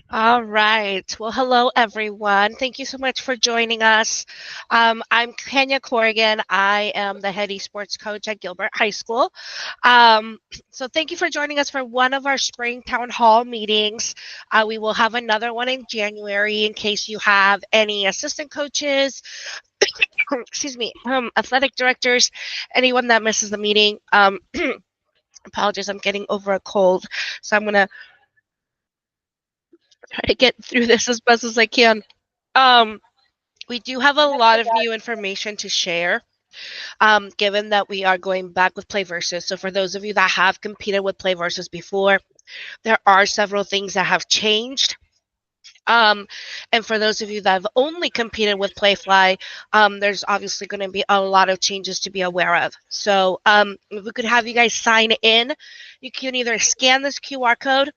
All right. Well, hello, everyone. Thank you so much for joining us. I'm Kenya Corrigan. I am the head esports coach at Gilbert High School. Um, so, thank you for joining us for one of our spring town hall meetings. We will have another one in January in case you have any assistant coaches, excuse me, athletic directors, anyone that misses the meeting. Apologies, I'm getting over a cold. So, I'm going to try to get through this as best as I can. Um, We do have a lot of new information to share, given that we are going back with Play Versus. So, for those of you that have competed with Play Versus before, there are several things that have changed. And for those of you that have only competed with Playfly, there's obviously going to be a lot of changes to be aware of. So, if we could have you guys sign in, you can either scan this QR code.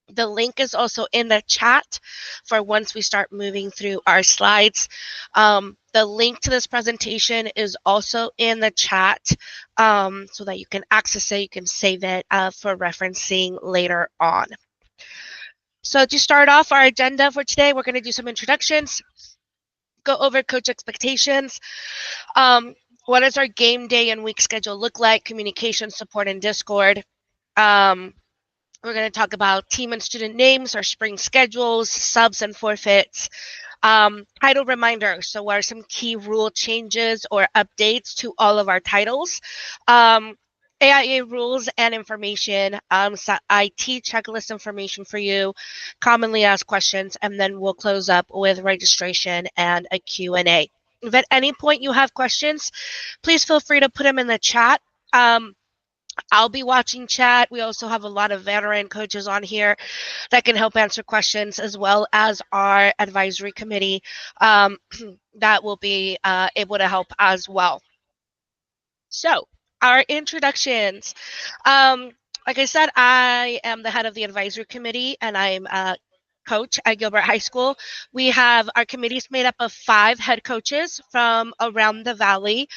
The link is also in the chat for once we start moving through our slides. The link to this presentation is also in the chat so that you can access it, you can save it for referencing later on. So to start off our agenda for today, we're going to do some introductions, go over coach expectations, what does our game day and week schedule look like, communication support in Discord, we're going to talk about team and student names, our spring schedules, subs and forfeits, title reminder. So, what are some key rule changes or updates to all of our titles? AIA rules and information, so IT checklist information for you, commonly asked questions, and then we'll close up with registration and a Q&A. If at any point you have questions, please feel free to put them in the chat. I'll be watching chat. We also have a lot of veteran coaches on here that can help answer questions, as well as our advisory committee that will be able to help as well. So, our introductions. Like I said, I am the head of the advisory committee, and I'm a coach at Gilbert High School. We have our committees made up of 5 head coaches from around the Valley.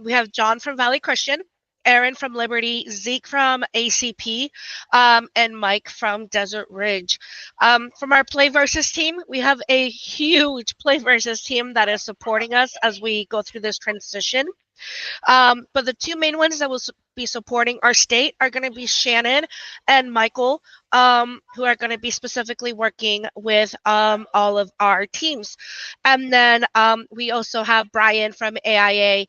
We have John from Valley Christian, Aaron from Liberty, Zeke from ACP, and Mike from Desert Ridge. From our Play Versus team, we have a huge Play Versus team that is supporting us as we go through this transition. But the 2 main ones that will be supporting our state are going to be Shannon and Michael, who are going to be specifically working with all of our teams. And then we also have Brian from AIA,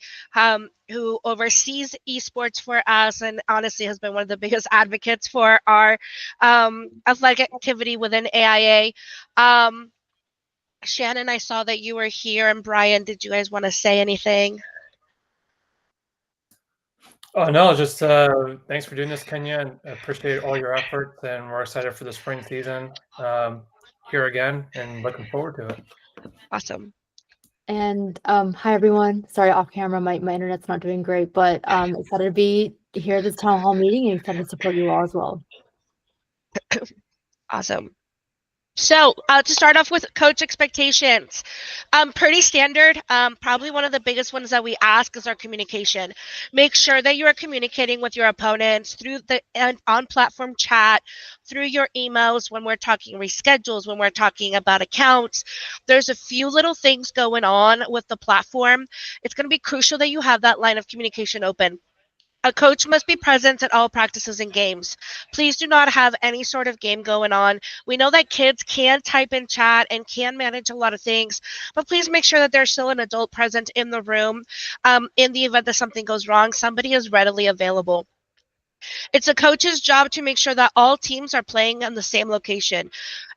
who oversees esports for us and honestly has been one of the biggest advocates for our athletic activity within AIA. Shannon, I saw that you were here, and Brian, did you guys want to say anything? Oh, no, just thanks for doing this, Kenya, and I appreciate all your efforts, and we're excited for the spring season here again and looking forward to it. Awesome. And hi everyone. Sorry, off camera, my internet's not doing great, but excited to be here at this town hall meeting and excited to support you all as well. Awesome. So to start off with coach expectations, pretty standard. Probably one of the biggest ones that we ask is our communication. Make sure that you are communicating with your opponents through the on-platform chat, through your emails when we're talking reschedules, when we're talking about accounts. There's a few little things going on with the platform. It's going to be crucial that you have that line of communication open. A coach must be present at all practices and games. Please do not have any sort of game going on. We know that kids can type in chat and can manage a lot of things, but please make sure that there's still an adult present in the room. In the event that something goes wrong, somebody is readily available. It's a coach's job to make sure that all teams are playing in the same location.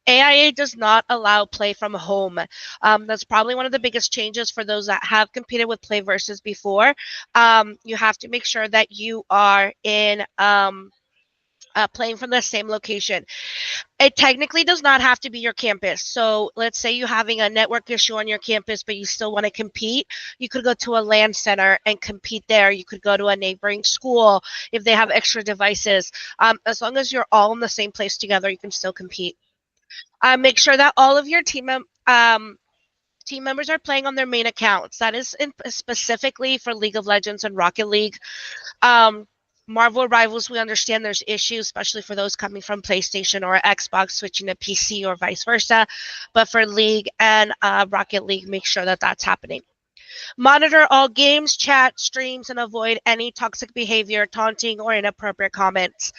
AIA does not allow play from home. That's probably one of the biggest changes for those that have competed with Play Versus before. You have to make sure that you are in playing from the same location. It technically does not have to be your campus. So let's say you're having a network issue on your campus, but you still want to compete. You could go to a LAN center and compete there. You could go to a neighboring school if they have extra devices. As long as you're all in the same place together, you can still compete. Make sure that all of your team members are playing on their main accounts. That is specifically for League of Legends and Rocket League. Marvel Rivals, we understand there's issues, especially for those coming from PlayStation or Xbox, switching to PC or vice versa. But for League and Rocket League, make sure that that's happening. Monitor all games, chat, streams, and avoid any toxic behavior, taunting, or inappropriate comments.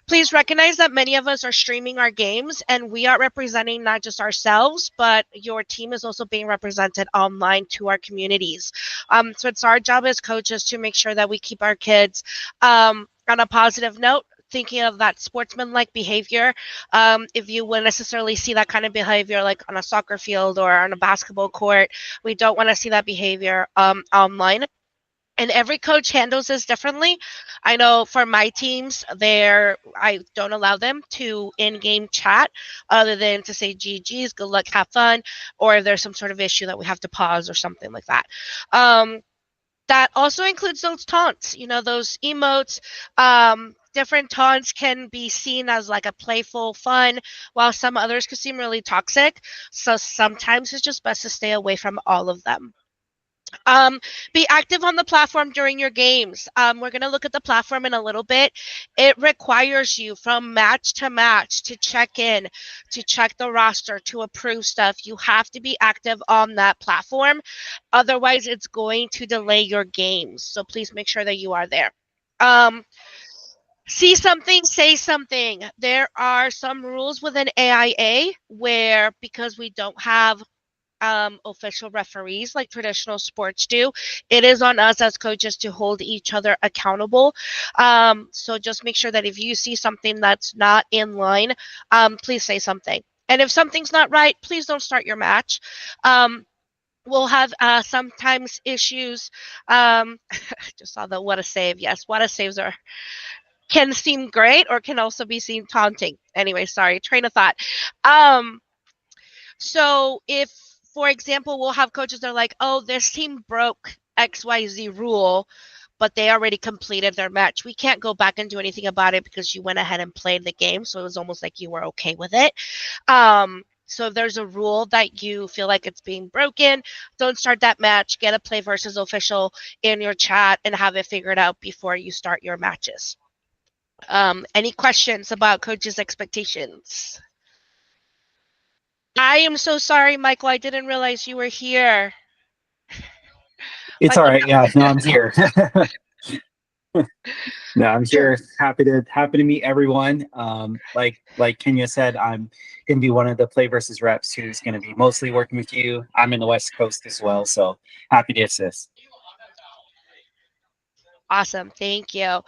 Please recognize that many of us are streaming our games, and we are representing not just ourselves, but your team is also being represented online to our communities. So it's our job as coaches to make sure that we keep our kids on a positive note, thinking of that sportsmanlike behavior. If you wouldn't necessarily see that kind of behavior like on a soccer field or on a basketball court, we don't want to see that behavior online. And every coach handles this differently. I know for my teams, I don't allow them to in-game chat other than to say GG's, good luck, have fun, or if there's some sort of issue that we have to pause or something like that. That also includes those taunts, those emotes. Different taunts can be seen as like a playful fun, while some others can seem really toxic. So sometimes it's just best to stay away from all of them. Be active on the platform during your games. We're going to look at the platform in a little bit. It requires you from match to match to check in, to check the roster, to approve stuff. You have to be active on that platform. Otherwise, it's going to delay your games. So please make sure that you are there. See something, say something. There are some rules within AIA where, because we don't have official referees like traditional sports do, it is on us as coaches to hold each other accountable. So just make sure that if you see something that's not in line, please say something. And if something's not right, please don't start your match. We'll have sometimes issues. Just saw the what a save. Yes, what a saves can seem great or can also be seen taunting. Anyway, sorry, train of thought. So if, for example, we'll have coaches that are like, oh, this team broke XYZ rule, but they already completed their match. We can't go back and do anything about it because you went ahead and played the game. So it was almost like you were okay with it. So if there's a rule that you feel like it's being broken, don't start that match. Get a play versus official in your chat and have it figured out before you start your matches. Any questions about coaches' expectations? I am so sorry, Michael. I didn't realize you were here. It's Michael, all right. Yeah, no, I'm here. No, I'm here. Happy to meet everyone. Like Kenya said, I'm gonna be one of the play versus reps who's gonna be mostly working with you. I'm in the West Coast as well, so happy to assist. Awesome, thank you.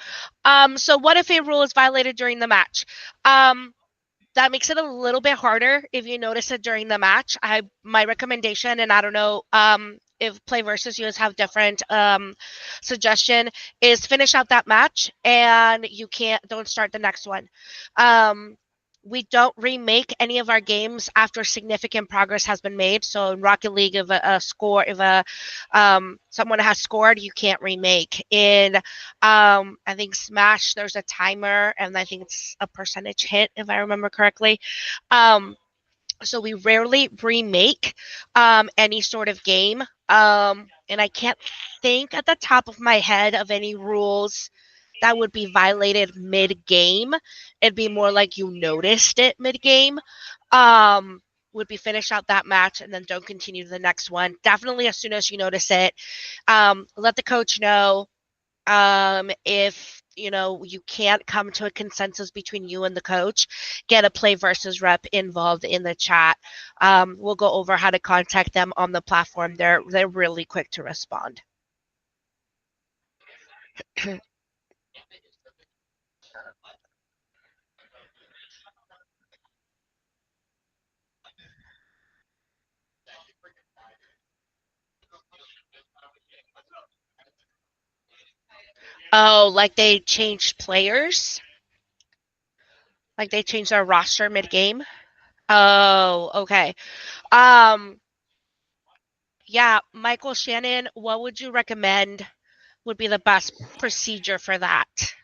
So what if a rule is violated during the match? That makes it a little bit harder if you notice it during the match. My recommendation, and I don't know if Play versus US have different suggestion, is finish out that match and don't start the next one. We don't remake any of our games after significant progress has been made. So in Rocket League, if someone has scored, you can't remake. In I think Smash, there's a timer, and I think it's a percentage hit, if I remember correctly. So we rarely remake any sort of game. And I can't think at the top of my head of any rules that would be violated mid-game. It'd be more like you noticed it mid-game. Would be finish out that match and then don't continue to the next one. Definitely as soon as you notice it, let the coach know. If you can't come to a consensus between you and the coach, get a play versus rep involved in the chat. We'll go over how to contact them on the platform. They're really quick to respond. Oh, like they changed players? Like they changed their roster mid-game? Oh, okay. Yeah, Michael, Shannon, what would you recommend would be the best procedure for that?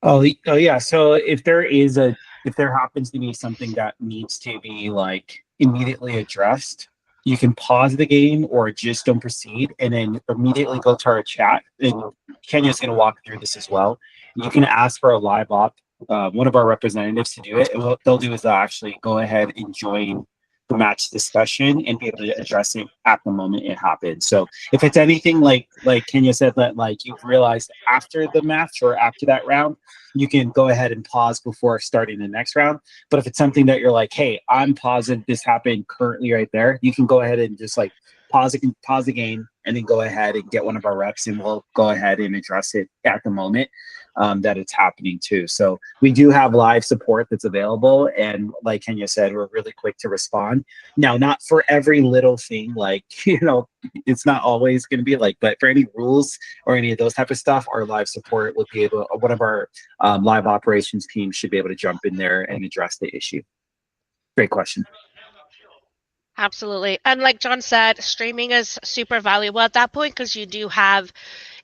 Oh yeah. So if there happens to be something that needs to be like immediately addressed, you can pause the game or just don't proceed and then immediately go to our chat. And Kenya's going to walk through this as well. You can ask for a live op, one of our representatives to do it. And what they'll do is they'll actually go ahead and join the match discussion and be able to address it at the moment it happens. So if it's anything like Kenya said, that like you've realized after the match or after that round, you can go ahead and pause before starting the next round. But if it's something that you're like, hey, I'm positive this happened currently right there, you can go ahead and just like pause the game and then go ahead and get one of our reps and we'll go ahead and address it at the moment that it's happening too. So we do have live support that's available. And like Kenya said, we're really quick to respond. Now, not for every little thing, like, it's not always going to be like, but for any rules or any of those type of stuff, our live support will be able, one of our live operations team should be able to jump in there and address the issue. Great question. Absolutely. And like John said, streaming is super valuable at that point because you do have,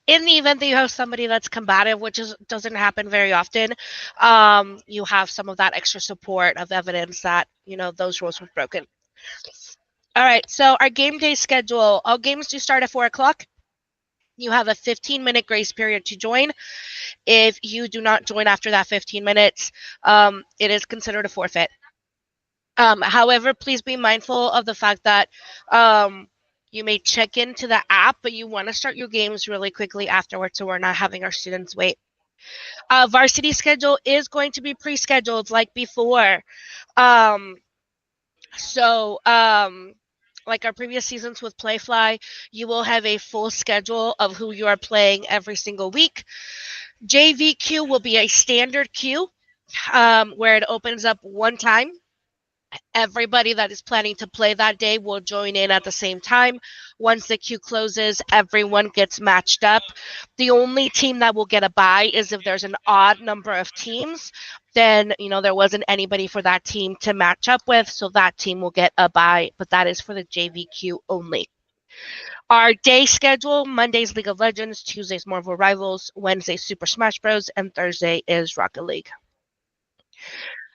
in the event that you have somebody that's combative, which doesn't happen very often, you have some of that extra support of evidence that, those rules were broken. All right. So our game day schedule, all games do start at 4:00. You have a 15-minute grace period to join. If you do not join after that 15 minutes, it is considered a forfeit. However, please be mindful of the fact that you may check into the app, but you want to start your games really quickly afterwards so we're not having our students wait. Varsity schedule is going to be pre-scheduled like before. Like our previous seasons with Playfly, you will have a full schedule of who you are playing every single week. JVQ will be a standard queue where it opens up one time. Everybody that is planning to play that day will join in at the same time. Once the queue closes, everyone gets matched up. The only team that will get a bye is if there's an odd number of teams. Then, there wasn't anybody for that team to match up with, so that team will get a bye, but that is for the JVQ only. Our day schedule: Mondays, League of Legends; Tuesdays, Marvel Rivals; Wednesday, Super Smash Bros., and Thursday is Rocket League.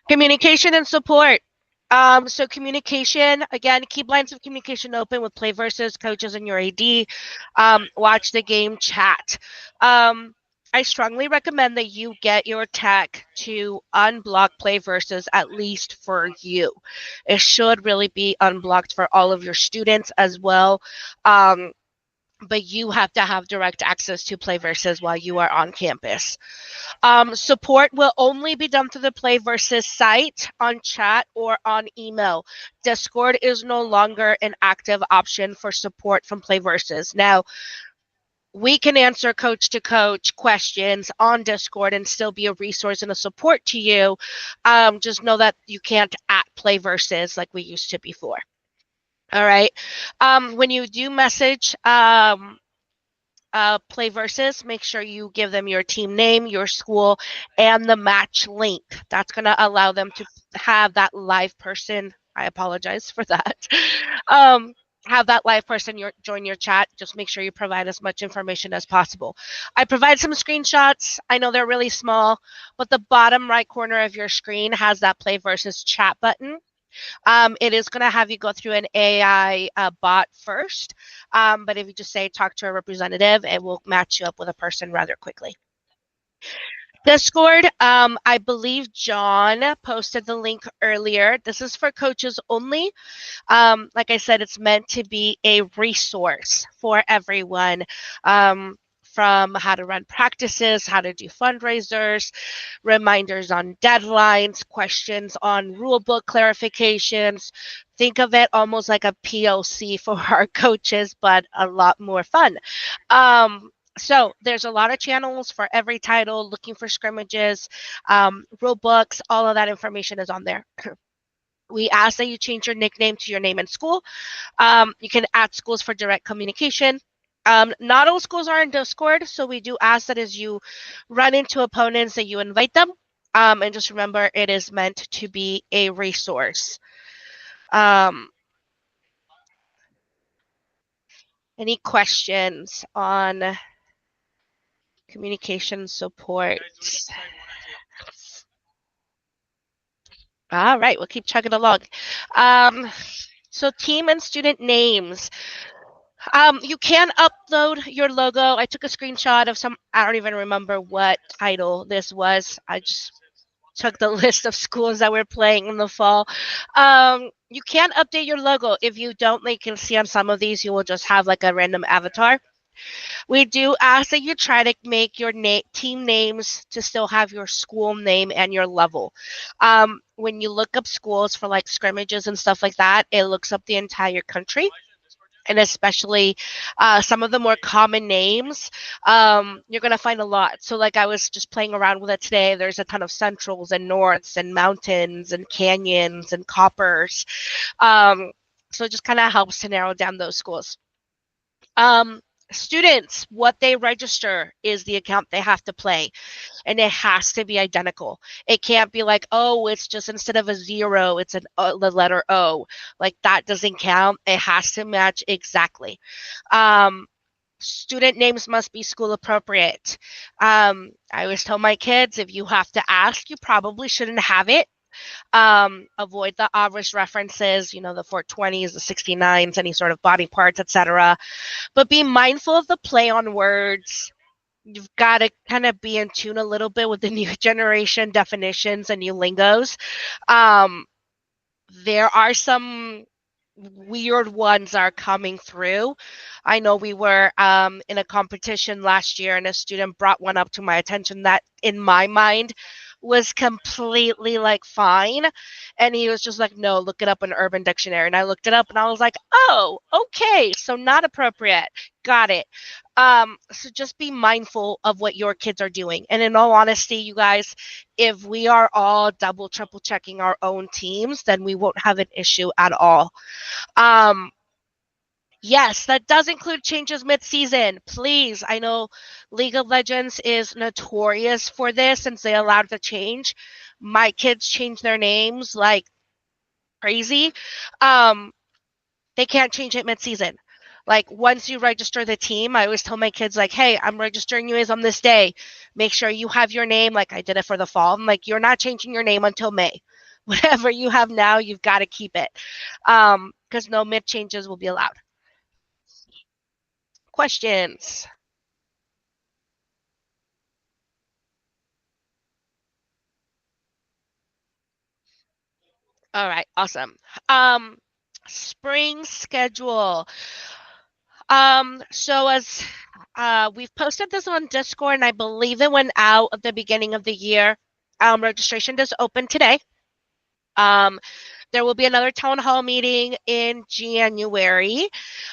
Communication and support. So communication, again, keep lines of communication open with Playversus, coaches, and your AD. Watch the game chat. I strongly recommend that you get your tech to unblock Playversus, at least for you. It should really be unblocked for all of your students as well. But you have to have direct access to Playversus while you are on campus. Support will only be done through the Playversus site, on chat, or on email. Discord is no longer an active option for support from Playversus. Now, we can answer coach-to-coach questions on Discord and still be a resource and a support to you. Just know that you can't @Playversus like we used to before. All right. When you do message Playversus, make sure you give them your team name, your school, and the match link. That's going to allow them to have that live person. I apologize for that. Have that live person join your chat. Just make sure you provide as much information as possible. I provide some screenshots. I know they're really small, but the bottom right corner of your screen has that Playversus chat button. It is going to have you go through an AI bot first, but if you just say talk to a representative, it will match you up with a person rather quickly. Discord, I believe John posted the link earlier. This is for coaches only. Like I said, it's meant to be a resource for everyone. From how to run practices, how to do fundraisers, reminders on deadlines, questions on rulebook clarifications. Think of it almost like a POC for our coaches, but a lot more fun. So there's a lot of channels for every title, looking for scrimmages, rulebooks, all of that information is on there. We ask that you change your nickname to your name and school. You can add schools for direct communication. Not all schools are in Discord, so we do ask that as you run into opponents that you invite them. And just remember, it is meant to be a resource. Any questions on communication support? All right, we'll keep chugging along. So team and student names. You can upload your logo. I took a screenshot of I don't even remember what title this was. I just took the list of schools that we're playing in the fall. You can update your logo. If you don't, like you can see on some of these, you will just have like a random avatar. We do ask that you try to make your team names to still have your school name and your level. When you look up schools for like scrimmages and stuff like that, it looks up the entire country. And especially some of the more common names, you're going to find a lot. So like I was just playing around with it today. There's a ton of centrals and norths and mountains and canyons and coppers. So it just kind of helps to narrow down those schools. Students, what they register is the account they have to play, and it has to be identical. It can't be like, oh, it's just instead of a 0, it's the letter O. Like that doesn't count. It has to match exactly. Student names must be school appropriate. I always tell my kids, if you have to ask, you probably shouldn't have it. Avoid the obvious references, the 420s, the 69s, any sort of body parts, etc. But be mindful of the play on words. You've got to kind of be in tune a little bit with the new generation definitions and new lingos. There are some weird ones are coming through. I know we were in a competition last year and a student brought one up to my attention that in my mind was completely like fine, and he was just like, no, look it up in Urban Dictionary. And I looked it up and I was like, oh, okay, so not appropriate, got it. So just be mindful of what your kids are doing. And in all honesty, you guys, if we are all double triple checking our own teams, then we won't have an issue at all. Yes, that does include changes mid-season. Please, I know League of Legends is notorious for this since they allowed the change. My kids change their names like crazy. They can't change it mid-season. Like once you register the team, I always tell my kids like, hey, I'm registering you as on this day. Make sure you have your name like I did it for the fall. I'm like, you're not changing your name until May. Whatever you have now, you've got to keep it. Because no mid changes will be allowed. Questions? All right, awesome. Spring schedule. So as we've posted this on Discord, and I believe it went out at the beginning of the year. Registration does open today. There will be another town hall meeting in January.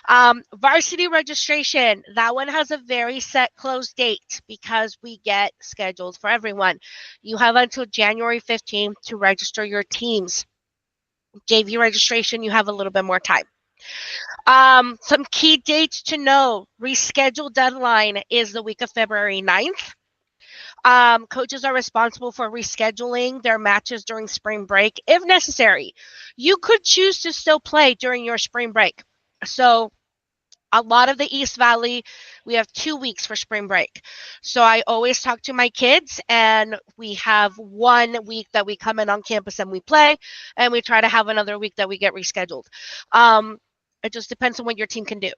Varsity registration, that one has a very set close date because we get scheduled for everyone. You have until January 15th to register your teams. JV registration, you have a little bit more time. Some key dates to know. Reschedule deadline is the week of February 9th. Coaches are responsible for rescheduling their matches during spring break if necessary. You could choose to still play during your spring break. So a lot of the East Valley, we have 2 weeks for spring break. So I always talk to my kids, and we have 1 week that we come in on campus and we play, and we try to have another week that we get rescheduled. It just depends on what your team can do.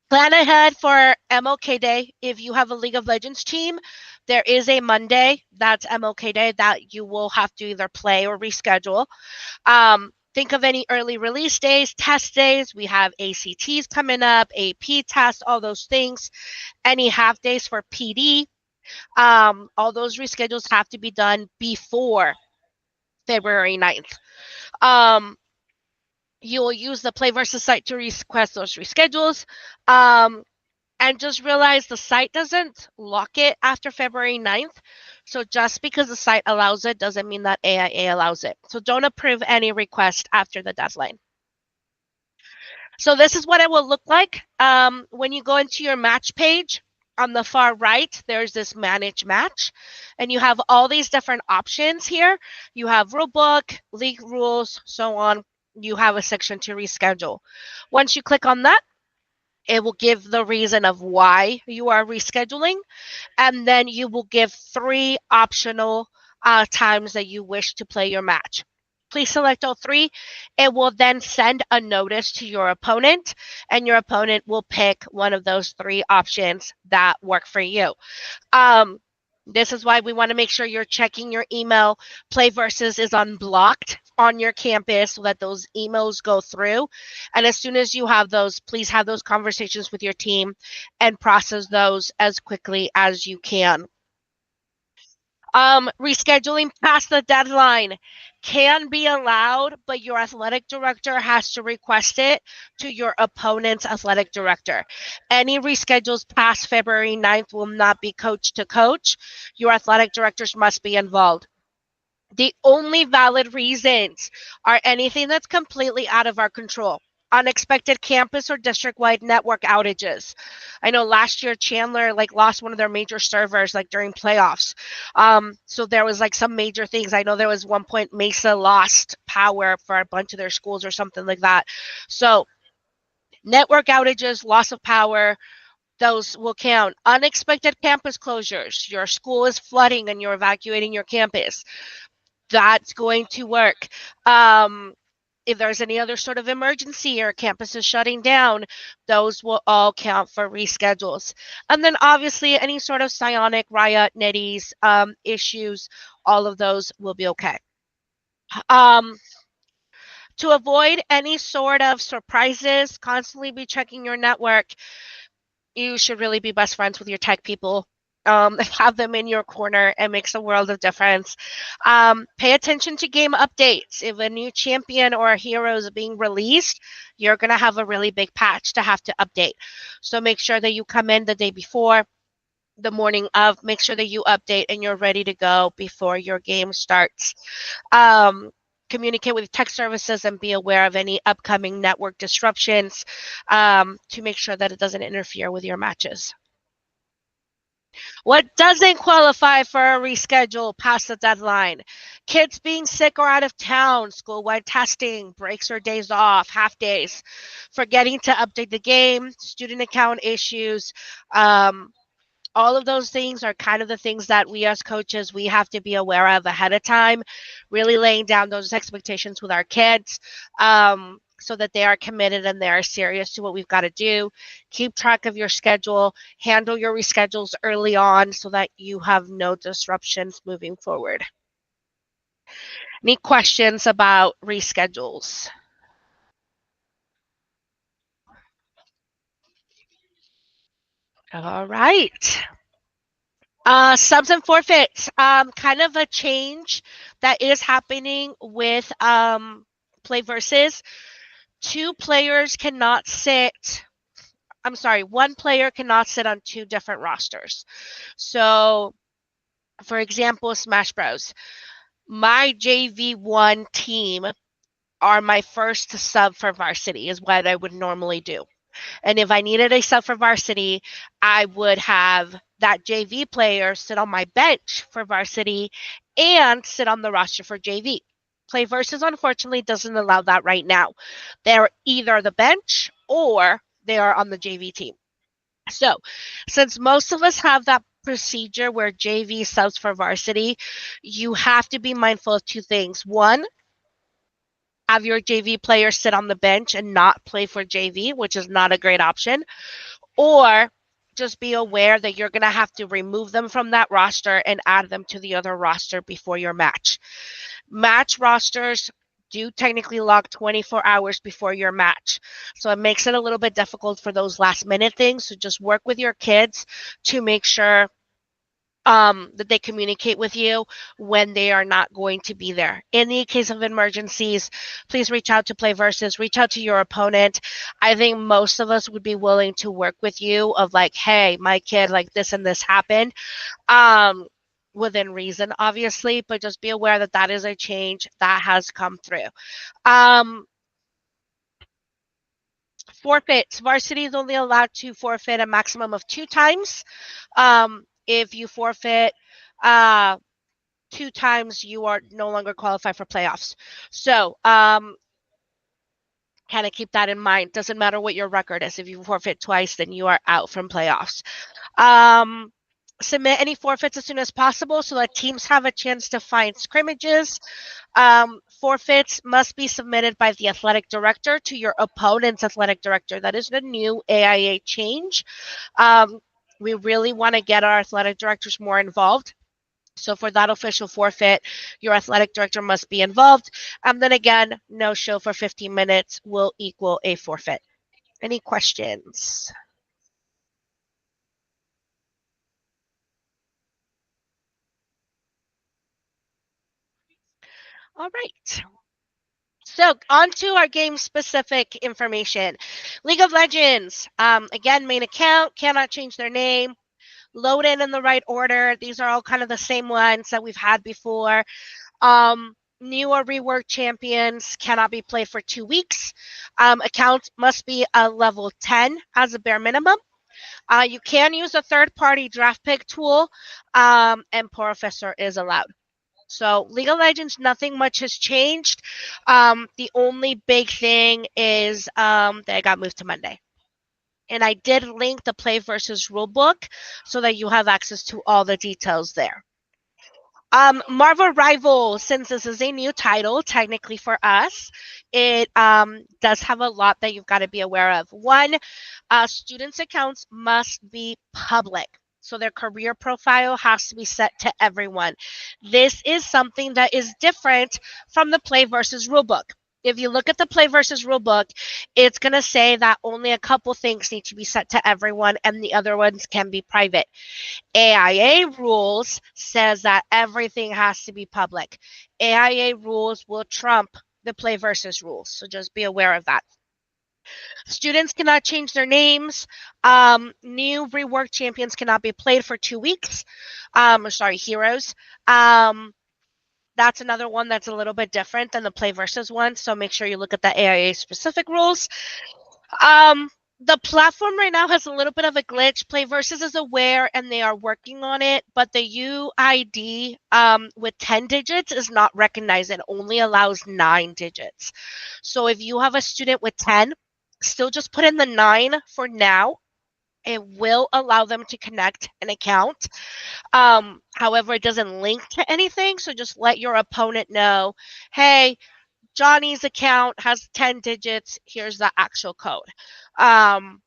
Plan ahead for MLK Day. If you have a League of Legends team, there is a Monday, that's MLK Day, that you will have to either play or reschedule. Think of any early release days, test days. We have ACTs coming up, AP tests, all those things. Any half days for PD. All those reschedules have to be done before February 9th. You will use the Play Versus site to request those reschedules. And just realize the site doesn't lock it after February 9th. So just because the site allows it doesn't mean that AIA allows it. So don't approve any request after the deadline. So this is what it will look like. When you go into your match page, on the far right, there's this manage match, and you have all these different options here. You have rulebook, league rules, so on. You have a section to reschedule. Once you click on that, it will give the reason of why you are rescheduling, and then you will give 3 optional times that you wish to play your match. Please select all three. It will then send a notice to your opponent, and your opponent will pick one of those three options that work for you. This is why we want to make sure you're checking your email. Play Versus is unblocked on your campus so that those emails go through. And as soon as you have those, please have those conversations with your team and process those as quickly as you can. Rescheduling past the deadline can be allowed, but your athletic director has to request it to your opponent's athletic director. Any reschedules past February 9th will not be coach to coach. Your athletic directors must be involved. The only valid reasons are anything that's completely out of our control. Unexpected campus or district-wide network outages. I know last year Chandler lost one of their major servers during playoffs. So there was some major things. I know there was one point Mesa lost power for a bunch of their schools or something like that. So network outages, loss of power, those will count. Unexpected campus closures. Your school is flooding and you're evacuating your campus. That's going to work. If there's any other sort of emergency or campus is shutting down, those will all count for reschedules. And then obviously any sort of psionic, riot, nitties, issues, all of those will be okay. To avoid any sort of surprises, constantly be checking your network. You should really be best friends with your tech people. Have them in your corner. It makes a world of difference. Pay attention to game updates. If a new champion or a hero is being released, you're going to have a really big patch to have to update. So make sure that you come in the day before, the morning of, make sure that you update and you're ready to go before your game starts. Communicate with tech services and be aware of any upcoming network disruptions to make sure that it doesn't interfere with your matches. What doesn't qualify for a reschedule past the deadline? Kids being sick or out of town, school-wide testing, breaks or days off, half days, forgetting to update the game, student account issues. All of those things are kind of the things that we as coaches, we have to be aware of ahead of time, really laying down those expectations with our kids so that they are committed and they are serious to what we've got to do. Keep track of your schedule, handle your reschedules early on so that you have no disruptions moving forward. Any questions about reschedules? All right. Subs and forfeits, kind of a change that is happening with Play Versus. One player cannot sit on two different rosters. So, for example, Smash Bros. My JV1 team are my first sub for varsity is what I would normally do. And if I needed a sub for varsity, I would have that JV player sit on my bench for varsity and sit on the roster for JV. Play Versus, unfortunately, doesn't allow that right now. They're either the bench or they are on the JV team. So, since most of us have that procedure where JV subs for varsity, you have to be mindful of two things. One, have your JV player sit on the bench and not play for JV, which is not a great option. Or just be aware that you're going to have to remove them from that roster and add them to the other roster before your match. Match rosters do technically log 24 hours before your match. So it makes it a little bit difficult for those last minute things. So just work with your kids to make sure that they communicate with you when they are not going to be there. In the case of emergencies, please reach out to Play Versus, reach out to your opponent. I think most of us would be willing to work with you of hey, my kid, this and this happened. Within reason, obviously, but just be aware that that is a change that has come through. Forfeits. Varsity is only allowed to forfeit a maximum of 2 times. If you forfeit 2 times, you are no longer qualified for playoffs. So kind of keep that in mind. Doesn't matter what your record is. If you forfeit twice, then you are out from playoffs. submit any forfeits as soon as possible so that teams have a chance to find scrimmages. Forfeits must be submitted by the athletic director to your opponent's athletic director. That is the new AIA change. We really want to get our athletic directors more involved. So for that official forfeit, your athletic director must be involved. And then again, no show for 15 minutes will equal a forfeit. Any questions? All right. So on to our game specific information. League of Legends, again, main account, cannot change their name. Load in the right order. These are all kind of the same ones that we've had before. New or reworked champions cannot be played for 2 weeks. Accounts must be a level 10 as a bare minimum. You can use a third-party draft pick tool, and Professor is allowed. So League of Legends, nothing much has changed. The only big thing is that it got moved to Monday. And I did link the Play versus rulebook so that you have access to all the details there. Marvel Rivals, since this is a new title, technically for us, it does have a lot that you've got to be aware of. One, students' accounts must be public. So their career profile has to be set to everyone. This is something that is different from the Play versus rulebook. If you look at the Play versus rulebook, it's going to say that only a couple things need to be set to everyone and the other ones can be private. AIA rules says that everything has to be public. AIA rules will trump the Play versus rules, so just be aware of that. Students cannot change their names. New reworked champions cannot be played for 2 weeks. Heroes. That's another one that's a little bit different than the Play versus one, so make sure you look at the AIA specific rules. The platform right now has a little bit of a glitch. Play versus is aware and they are working on it, but the UID with 10 digits is not recognized. It only allows 9 digits. So if you have a student with 10, still just put in the 9 for now. It will allow them to connect an account. However, it doesn't link to anything. So just let your opponent know, hey, Johnny's account has 10 digits. Here's the actual code. And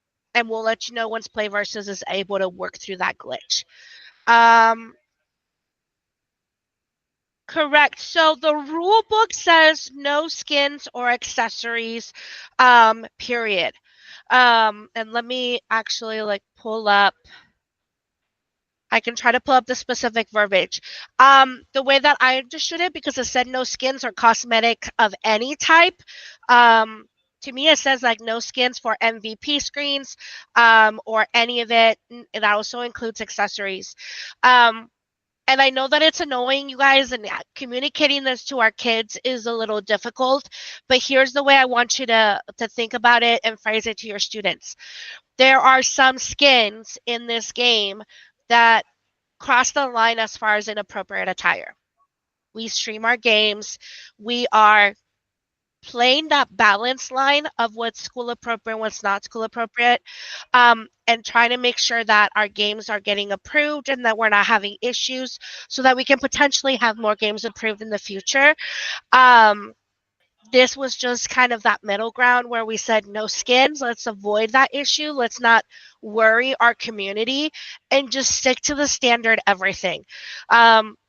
we'll let you know once Play versus is able to work through that glitch. Correct. So the rule book says no skins or accessories, period. And let me actually pull up. I can try to pull up the specific verbiage. The way that I understood it, because it said no skins or cosmetic of any type, to me it says no skins for MVP screens or any of it. It also includes accessories. And I know that it's annoying, you guys, and communicating this to our kids is a little difficult, but here's the way I want you to think about it and phrase it to your students. There are some skins in this game that cross the line as far as inappropriate attire. We stream our games. We are playing that balance line of what's school appropriate and what's not school appropriate, and trying to make sure that our games are getting approved and that we're not having issues so that we can potentially have more games approved in the future. This was just kind of that middle ground where we said no skins. Let's avoid that issue. Let's not worry our community and just stick to the standard everything.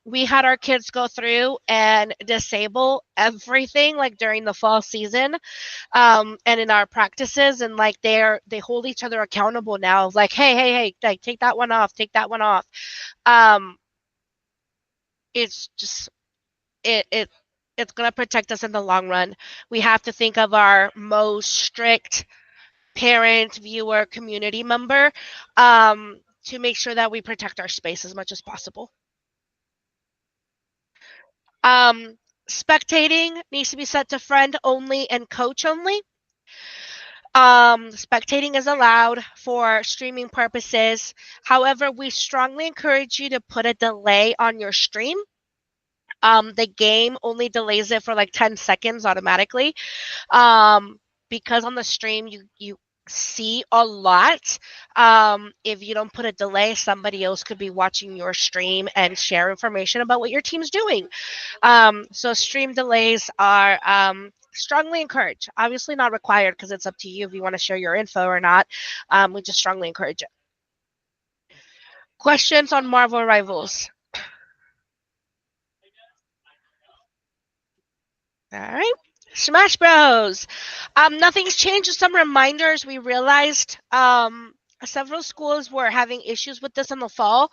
We had our kids go through and disable everything during the fall season, and in our practices, and they hold each other accountable now of hey, take that one off, take that one off. It's just it's going to protect us in the long run. We have to think of our most strict parent, viewer, community member to make sure that we protect our space as much as possible. Spectating needs to be set to friend only and coach only. Spectating is allowed for streaming purposes. However, we strongly encourage you to put a delay on your stream. The game only delays it for 10 seconds automatically. Because on the stream, you see a lot. If you don't put a delay, somebody else could be watching your stream and share information about what your team's doing. So stream delays are strongly encouraged. Obviously not required because it's up to you if you want to share your info or not. We just strongly encourage it. Questions on Marvel Rivals? All right. Smash Bros. Nothing's changed. Just some reminders. We realized several schools were having issues with this in the fall.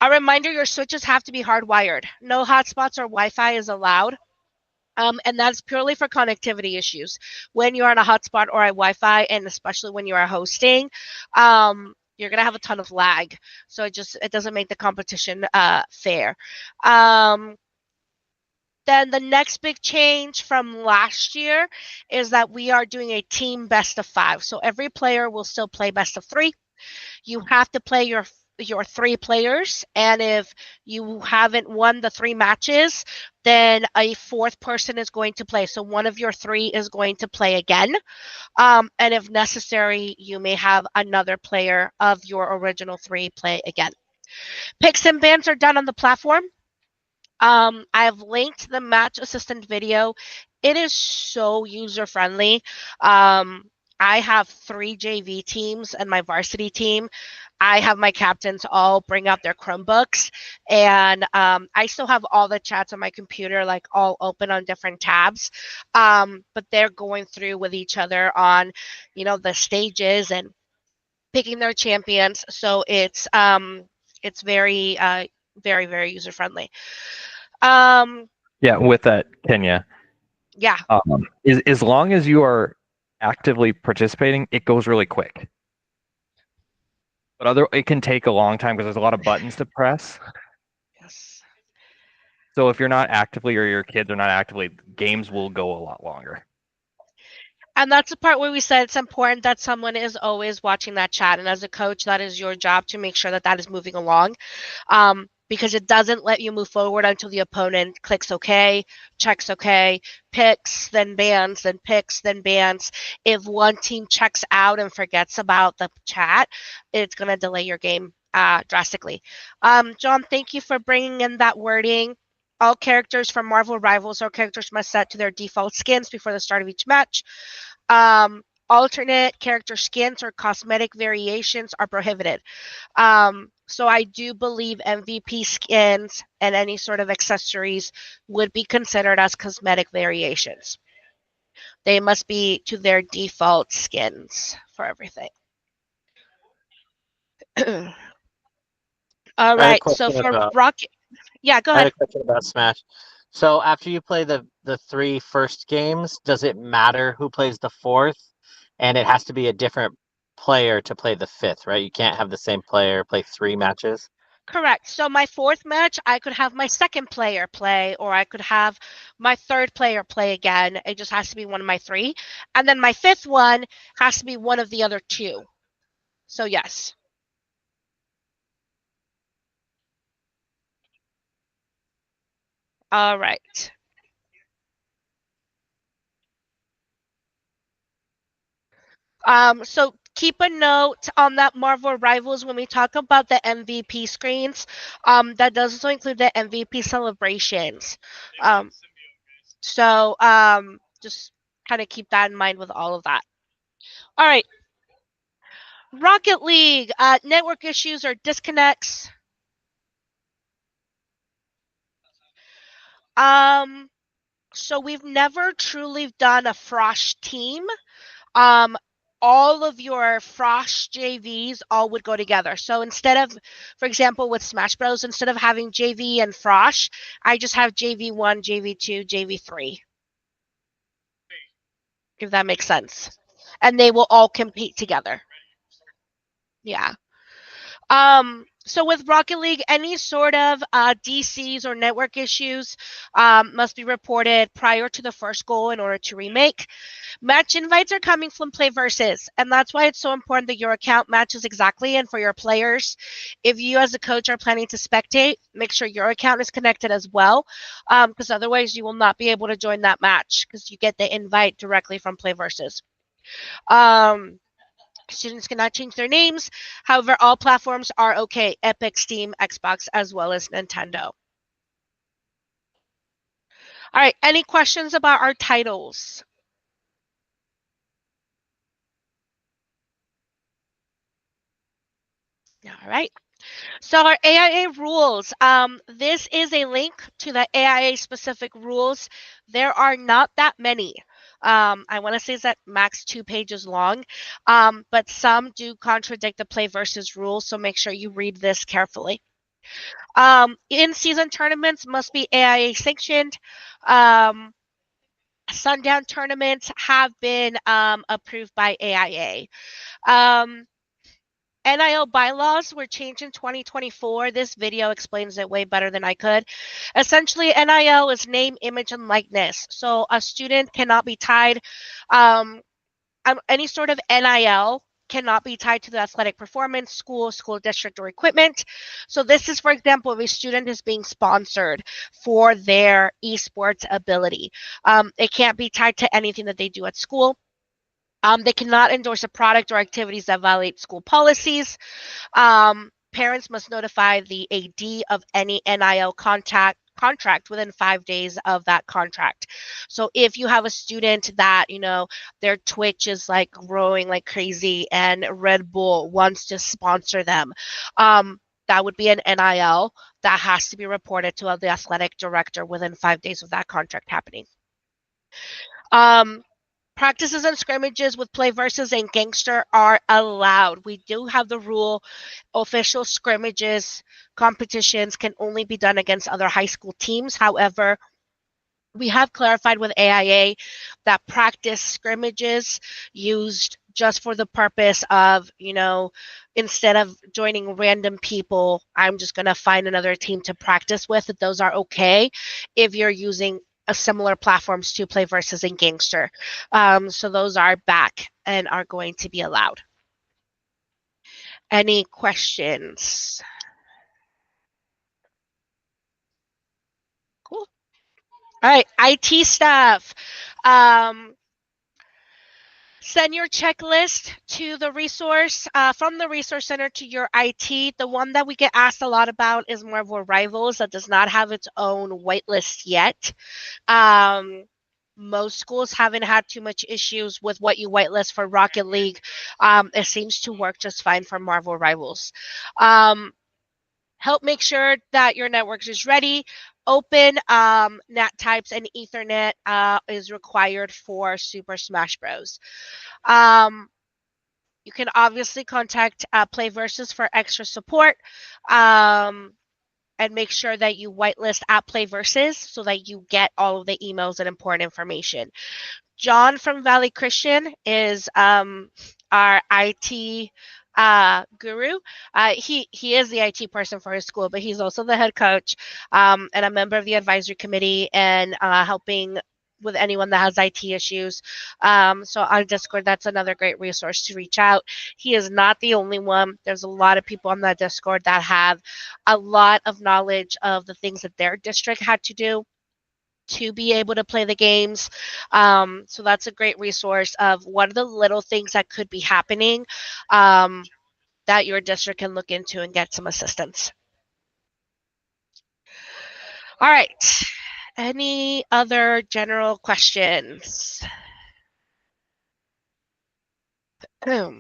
A reminder, your switches have to be hardwired. No hotspots or Wi-Fi is allowed. And that's purely for connectivity issues. When you're on a hotspot or a Wi-Fi, and especially when you are hosting, you're gonna have a ton of lag. So it doesn't make the competition fair. Then the next big change from last year is that we are doing a team best of 5. So every player will still play best of 3. You have to play your 3 players, and if you haven't won the 3 matches, then a 4th person is going to play. So one of your 3 is going to play again. And if necessary, you may have another player of your original 3 play again. Picks and bans are done on the platform. I've linked the match assistant video. It is so user friendly. I have 3 JV teams and my varsity team. I have my captains all bring out their Chromebooks, and I still have all the chats on my computer, like all open on different tabs. But they're going through with each other on, the stages and picking their champions. So it's very, very, very user friendly. Yeah, with that, Kenya, Yeah, as long as you are actively participating, it goes really quick. But it can take a long time because there's a lot of buttons to press. yes. So if you're not actively, or your kids are not actively, games will go a lot longer. And that's the part where we said it's important that someone is always watching that chat. And as a coach, that is your job to make sure that that is moving along. Because it doesn't let you move forward until the opponent clicks OK, checks OK, picks, then bans, then picks, then bans. If one team checks out and forgets about the chat, it's going to delay your game drastically. John, thank you for bringing in that wording. All characters from Marvel Rivals or characters must set to their default skins before the start of each match. Alternate character skins or cosmetic variations are prohibited. So I do believe MVP skins and any sort of accessories would be considered as cosmetic variations. They must be to their default skins for everything. All right, so for Rocket, yeah, go I had ahead. a question about Smash. So after you play the 3 first games, does it matter who plays the 4th? And it has to be a different player to play the 5th, right? You can't have the same player play 3 matches. Correct. So my 4th match, I could have my 2nd player play, or I could have my 3rd player play again. It just has to be one of my 3. And then my 5th one has to be one of the other 2. So yes. All right. So keep a note on that Marvel Rivals when we talk about the MVP screens. That does also include the MVP celebrations. So just kind of keep that in mind with all of that. All right. Rocket League, network issues or disconnects. So we've never truly done a Frosh team. All of your Frosh JVs all would go together. So instead of, for example, with Smash Bros, instead of having JV and Frosh, I just have JV1, JV2, JV3. If that makes sense. And they will all compete together. Yeah. So with Rocket League, any sort of DCs or network issues must be reported prior to the first goal in order to remake. Match invites are coming from Play Versus, and that's why it's so important that your account matches exactly. And for your players, if you as a coach are planning to spectate, make sure your account is connected as well, because otherwise you will not be able to join that match because you get the invite directly from Play Versus. Students cannot change their names. However, all platforms are okay: Epic, Steam, Xbox, as well as Nintendo. All right, any questions about our titles? All right. So our AIA rules, this is a link to the AIA specific rules. There are not that many. I want to say it's at max 2 pages long, but some do contradict the play versus rules, so make sure you read this carefully. In-season tournaments must be AIA sanctioned. Sundown tournaments have been approved by AIA. NIL bylaws were changed in 2024. This video explains it way better than I could. Essentially, NIL is name, image, and likeness. So a student cannot be tied, any sort of NIL cannot be tied to the athletic performance, school district, or equipment. So this is, for example, if a student is being sponsored for their esports ability. It can't be tied to anything that they do at school. They cannot endorse a product or activities that violate school policies. Parents must notify the AD of any NIL contract within 5 days of that contract. So if you have a student that, their Twitch is like growing like crazy and Red Bull wants to sponsor them, that would be an NIL that has to be reported to the athletic director within 5 days of that contract happening. Practices and scrimmages with play versus and gangster are allowed. We do have the rule: official scrimmages, competitions can only be done against other high school teams. However, we have clarified with AIA that practice scrimmages used just for the purpose of, instead of joining random people, I'm just going to find another team to practice with, that those are okay if you're using a similar platforms to play versus and gangster. So those are back and are going to be allowed. Any questions? Cool. All right, IT stuff. Send your checklist to the resource, from the resource center to your IT. The one that we get asked a lot about is Marvel Rivals, that does not have its own whitelist yet. Most schools haven't had too much issues with what you whitelist for Rocket League. It seems to work just fine for Marvel Rivals. Help make sure that your network is ready. Open NAT types and Ethernet is required for Super Smash Bros. You can obviously contact Play Versus for extra support, and make sure that you whitelist at Play Versus so that you get all of the emails and important information. John from Valley Christian is our IT guru. He is the IT person for his school, but he's also the head coach and a member of the advisory committee, and helping with anyone that has IT issues. So on Discord, that's another great resource to reach out. He is not the only one. There's a lot of people on that Discord that have a lot of knowledge of the things that their district had to do to be able to play the games. So that's a great resource of what are the little things that could be happening that your district can look into and get some assistance. All right. Any other general questions? All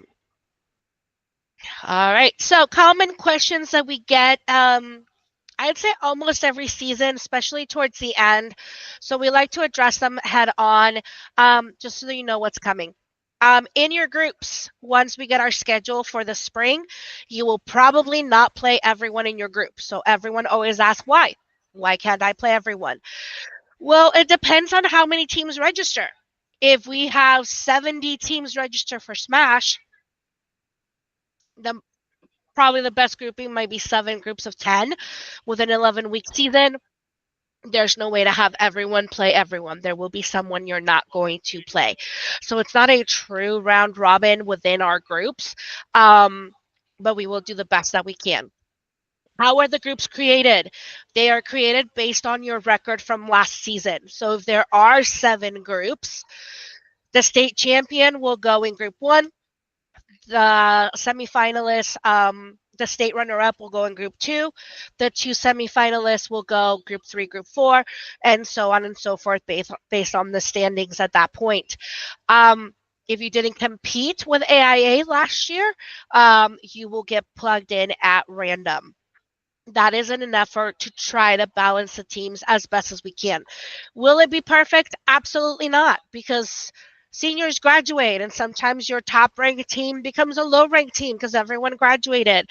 right. So common questions that we get, I'd say almost every season, especially towards the end. So we like to address them head on, just so that you know what's coming. In your groups, once we get our schedule for the spring, you will probably not play everyone in your group. So everyone always asks why. Why can't I play everyone? Well, it depends on how many teams register. If we have 70 teams register for Smash, then probably the best grouping might be 7 groups of 10 with an 11-week season. There's no way to have everyone play everyone. There will be someone you're not going to play. So it's not a true round robin within our groups, but we will do the best that we can. How are the groups created? They are created based on your record from last season. So if there are 7 groups, the state champion will go in group 1. The semifinalists, the state runner-up will go in Group 2. The 2 semifinalists will go Group 3, Group 4, and so on and so forth based on the standings at that point. If you didn't compete with AIA last year, you will get plugged in at random. That is in an effort to try to balance the teams as best as we can. Will it be perfect? Absolutely not, because seniors graduate and sometimes your top ranked team becomes a low ranked team because everyone graduated.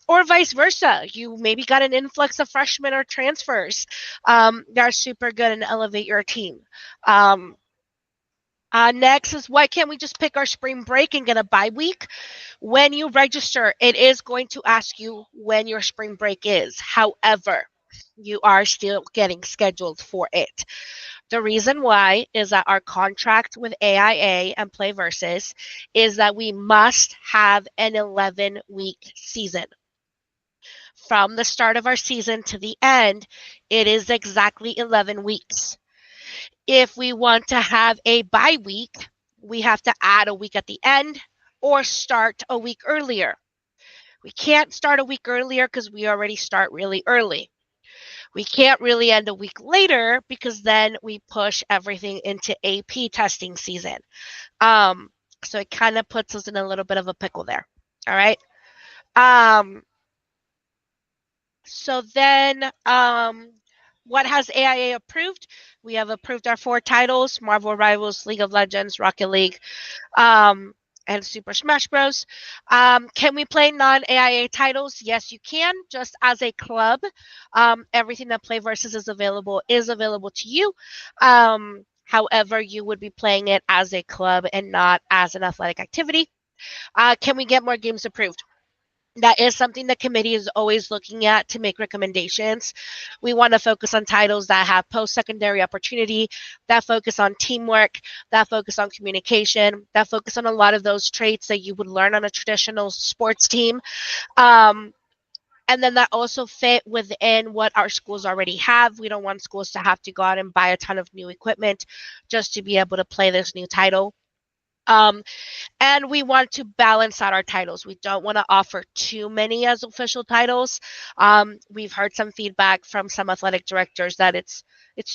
Or vice versa. You maybe got an influx of freshmen or transfers that are super good and elevate your team. Next is, why can't we just pick our spring break and get a bye week? When you register, it is going to ask you when your spring break is. However, you are still getting scheduled for it. The reason why is that our contract with AIA and Play Versus is that we must have an 11-week season. From the start of our season to the end, it is exactly 11 weeks. If we want to have a bye week, we have to add a week at the end or start a week earlier. We can't start a week earlier because we already start really early. We can't really end a week later because then we push everything into AP testing season. So it kind of puts us in a little bit of a pickle there. All right. So then, what has AIA approved? We have approved our 4 titles: Marvel Rivals, League of Legends, Rocket League, and Super Smash Bros. Can we play non-AIA titles? Yes, you can. Just as a club, everything that Play Versus is available to you. However, you would be playing it as a club and not as an athletic activity. Can we get more games approved? That is something the committee is always looking at to make recommendations. We want to focus on titles that have post-secondary opportunity, that focus on teamwork, that focus on communication, that focus on a lot of those traits that you would learn on a traditional sports team. And then that also fit within what our schools already have. We don't want schools to have to go out and buy a ton of new equipment just to be able to play this new title. And we want to balance out our titles. We don't want to offer too many as official titles. We've heard some feedback from some athletic directors that it's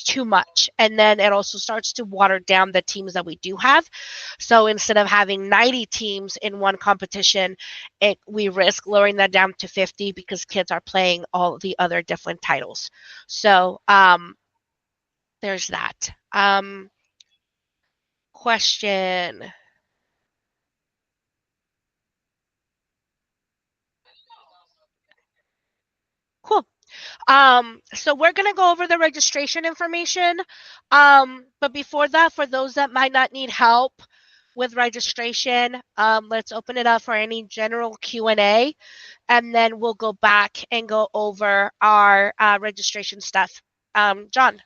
too much. And then it also starts to water down the teams that we do have. So instead of having 90 teams in one competition, we risk lowering that down to 50 because kids are playing all the other different titles. So there's that. Question. Cool. So we're going to go over the registration information. But before that, for those that might not need help with registration, let's open it up for any general Q&A, and then we'll go back and go over our registration stuff. John.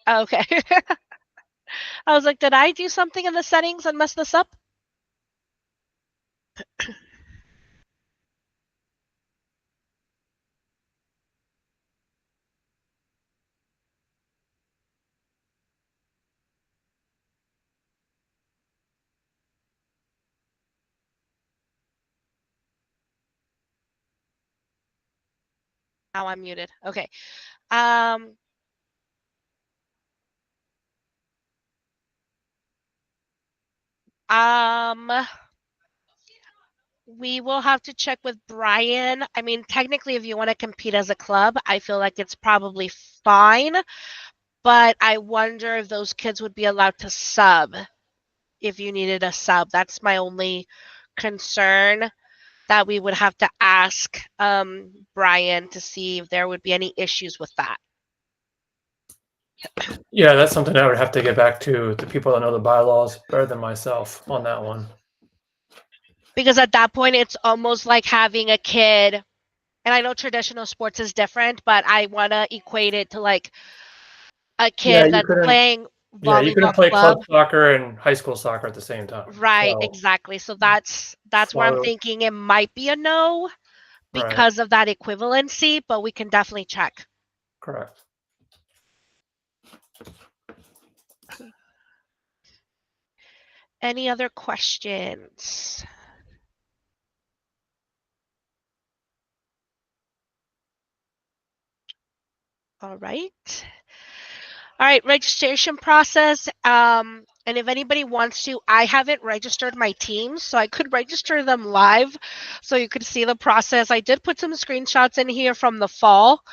Okay. I was like, did I do something in the settings and mess this up? Now I'm muted. Okay. We will have to check with Brian. I mean, technically, if you want to compete as a club, I feel like it's probably fine. But I wonder if those kids would be allowed to sub if you needed a sub. That's my only concern, that we would have to ask Brian to see if there would be any issues with that. Yeah, that's something I would have to get back to the people that know the bylaws better than myself on that one. Because at that point, it's almost like having a kid, and I know traditional sports is different, but I want to equate it to like a kid that's playing volleyball. Yeah, you couldn't play club soccer and high school soccer at the same time. Right, so, exactly. So that's where I'm thinking it might be a no, because of that equivalency, but we can definitely check. Correct. Any other questions? All right. All right, registration process. And if anybody wants to, I haven't registered my teams, so I could register them live so you could see the process. I did put some screenshots in here from the fall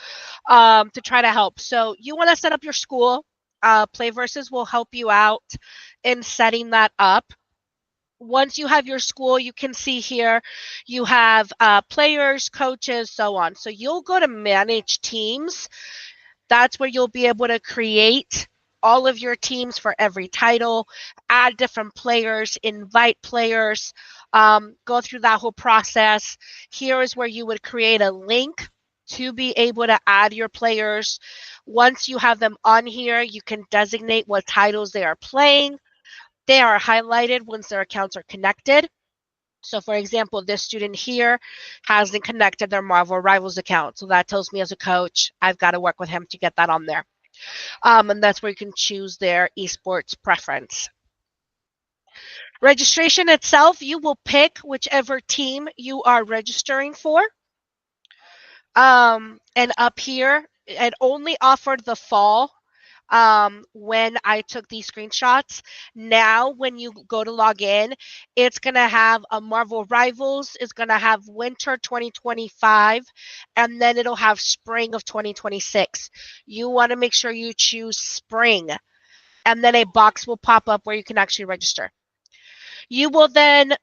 to try to help. So you want to set up your school. Playversus will help you out in setting that up. Once you have your school, you can see here you have players, coaches, so on. So you'll go to manage teams. That's where you'll be able to create all of your teams for every title, add different players, invite players, go through that whole process. Here is where you would create a link to be able to add your players. Once you have them on here, you can designate what titles they are playing. They are highlighted once their accounts are connected. So for example, this student here hasn't connected their Marvel Rivals account. So that tells me as a coach, I've got to work with him to get that on there. And that's where you can choose their esports preference. Registration itself, you will pick whichever team you are registering for. And up here, it only offered the fall when I took these screenshots. Now, when you go to log in, it's going to have a Marvel Rivals, it's going to have winter 2025, and then it'll have spring of 2026. You want to make sure you choose spring, and then a box will pop up where you can actually register. You will then,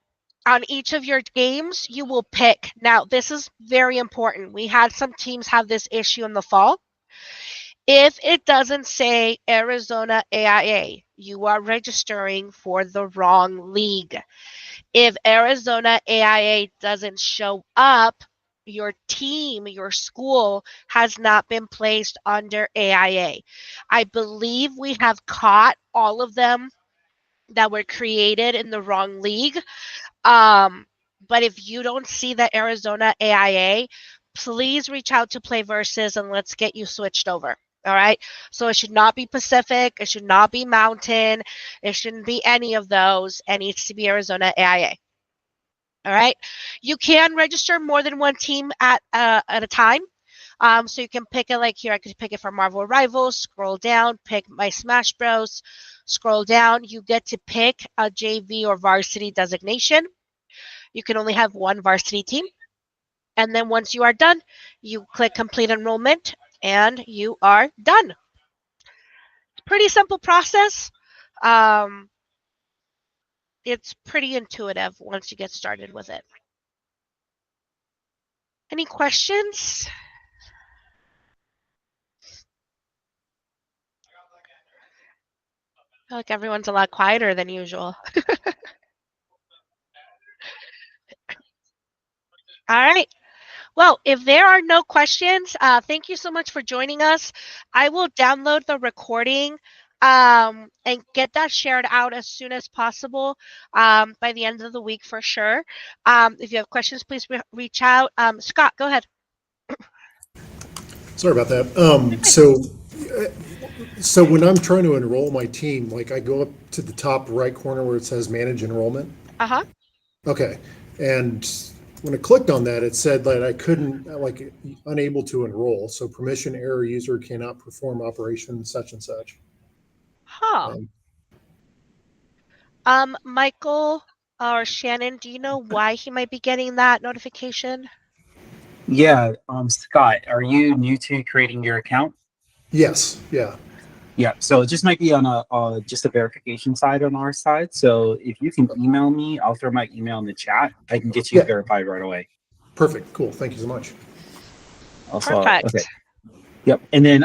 on each of your games, you will pick. Now, this is very important. We had some teams have this issue in the fall. If it doesn't say Arizona AIA, you are registering for the wrong league. If Arizona AIA doesn't show up, your team, your school has not been placed under AIA. I believe we have caught all of them that were created in the wrong league. But if you don't see the Arizona AIA, please reach out to Playversus and let's get you switched over. All right. So it should not be Pacific. It should not be Mountain. It shouldn't be any of those. It needs to be Arizona AIA. All right. You can register more than one team at a time. So you can pick it like here. I could pick it for Marvel Rivals. Scroll down, pick my Smash Bros. Scroll down. You get to pick a JV or varsity designation. You can only have one varsity team. And then once you are done, you click complete enrollment and you are done. Pretty simple process. It's pretty intuitive once you get started with it. Any questions? I feel like everyone's a lot quieter than usual. All right. Well, if there are no questions, thank you so much for joining us. I will download the recording and get that shared out as soon as possible by the end of the week for sure. If you have questions, please reach out. Scott, go ahead. Sorry about that. So when I'm trying to enroll my team, like I go up to the top right corner where it says manage enrollment. Uh-huh. Okay. And when I clicked on that, it said that I couldn't, like, unable to enroll. So permission error, user cannot perform operation such and such. Huh. Michael or Shannon, do you know why he might be getting that notification? Yeah, Scott, are you new to creating your account? Yes. Yeah. Yeah, so it just might be on a just a verification side on our side. So if you can email me, I'll throw my email in the chat. I can get you Yeah. verified right away. Perfect. Cool. Thank you so much. Also, Perfect. okay. Yep. And then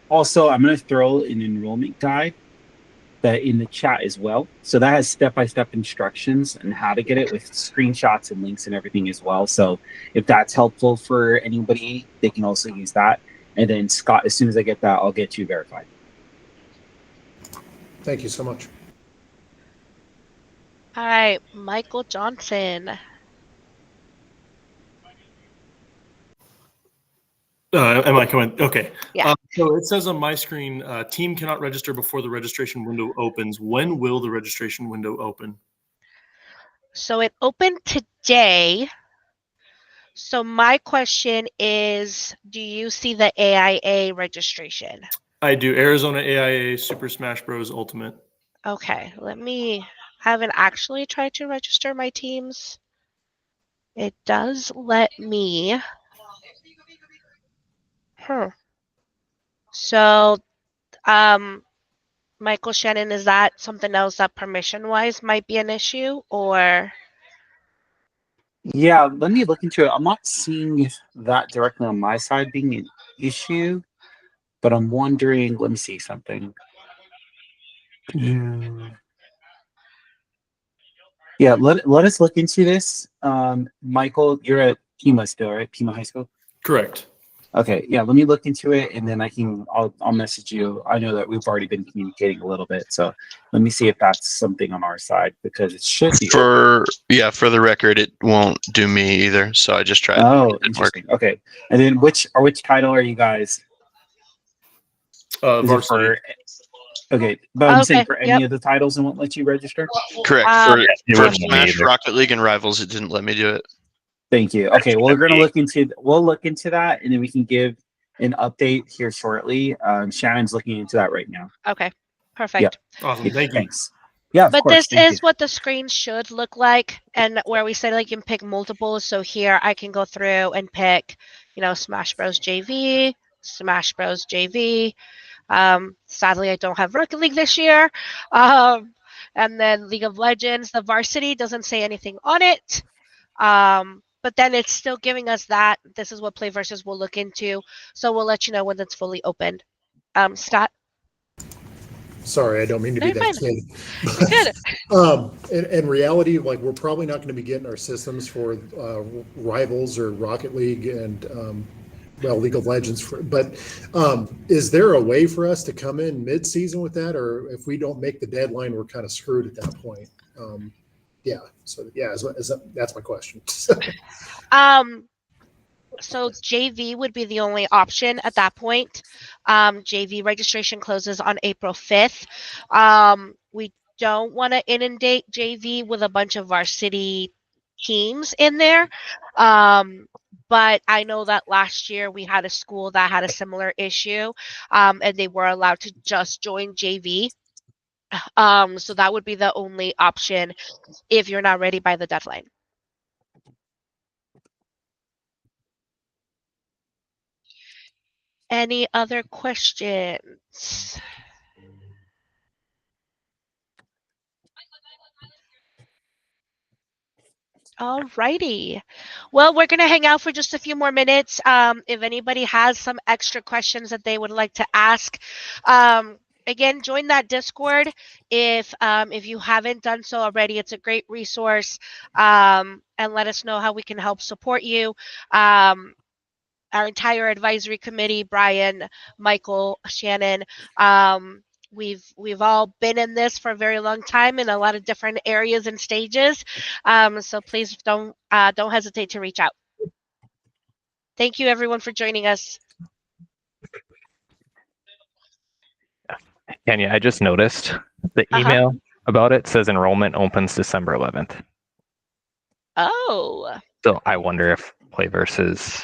also I'm gonna throw an enrollment guide that in the chat as well. So that has step-by-step instructions on how to get it with screenshots and links and everything as well. So if that's helpful for anybody, they can also use that. And then Scott, as soon as I get that, I'll get you verified. Thank you so much. All right, Michael Johnson. Am I coming? Okay. Yeah. So it says on my screen, team cannot register before the registration window opens. When will the registration window open? So it opened today. So my question is, do you see the AIA registration? I do. Arizona AIA Super Smash Bros. Ultimate. Okay, I haven't actually tried to register my teams. It does let me. So, Michael Shannon, is that something else that permission-wise might be an issue, or? Yeah, let me look into it. I'm not seeing that directly on my side being an issue, but I'm wondering. Let me see something. Yeah, let us look into this. Michael, you're at Pima still, right? Pima High School. Correct. Okay, yeah, let me look into it and then I'll message you. I know that we've already been communicating a little bit, so let me see if that's something on our side because it should be. For the record, it won't do me either. So I just tried. Oh, It didn't work. interesting. Okay, and then which title are you guys? Is it Varsity. for? Okay, but I'm saying Okay, for any yep. of the titles, it won't let you register. Correct. Um, For Smash, Rocket League, and Rivals, it didn't let me do it. Thank you. Okay, well, we'll look into that, and then we can give an update here shortly. Shannon's looking into that right now. Okay, perfect. Awesome. Thank you. Thanks. Yeah, of But course. this is what the screen should look like, and where we say like you can pick multiples. So here I can go through and pick, Smash Bros. JV, Smash Bros. JV. Sadly, I don't have Rocket League this year. And then League of Legends, the varsity doesn't say anything on it. But then it's still giving us that. This is what Play Versus will look into. So we'll let you know when it's fully opened. Scott? Sorry, I don't mean to No, be you're that fine. kid. You're good. In reality, like we're probably not going to be getting our systems for Rivals or Rocket League and League of Legends. But is there a way for us to come in mid-season with that, or if we don't make the deadline, we're kind of screwed at that point? That's my question. So JV would be the only option at that point. JV registration closes on April 5th. We don't want to inundate JV with a bunch of varsity teams in there. But I know that last year we had a school that had a similar issue, and they were allowed to just join JV. So that would be the only option if you're not ready by the deadline. Any other questions? All righty. Well, we're going to hang out for just a few more minutes. If anybody has some extra questions that they would like to ask, again, join that Discord. If you haven't done so already, it's a great resource. And let us know how we can help support you. Our entire advisory committee, Brian, Michael, Shannon, we've all been in this for a very long time in a lot of different areas and stages. So please don't hesitate to reach out. Thank you everyone for joining us. Kenya, I just noticed the email about it says enrollment opens December 11th. Oh. So I wonder if Play Versus